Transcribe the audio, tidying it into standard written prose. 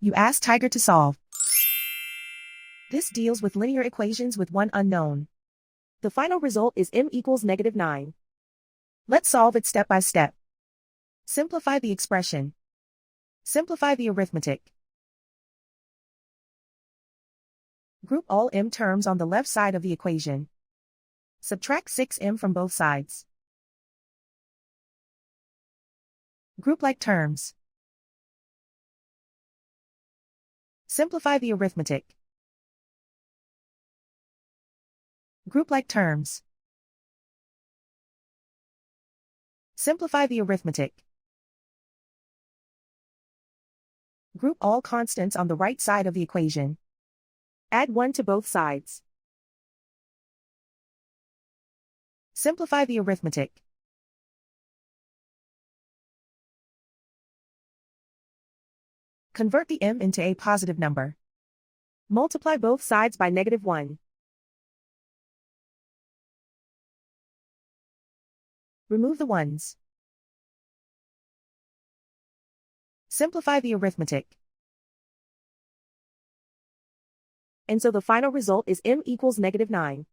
You ask Tiger to solve. This deals with linear equations with one unknown. The final result is m equals -9. Let's solve it step by step. Simplify the expression. Simplify the arithmetic. Group all m terms on the left side of the equation. Subtract 6m from both sides. Group like terms. Simplify the arithmetic. Group like terms. Simplify the arithmetic. Group all constants on the right side of the equation. Add 1 to both sides. Simplify the arithmetic. Convert the m into a positive number. Multiply both sides by -1. Remove the ones. Simplify the arithmetic. And so the final result is m equals -9.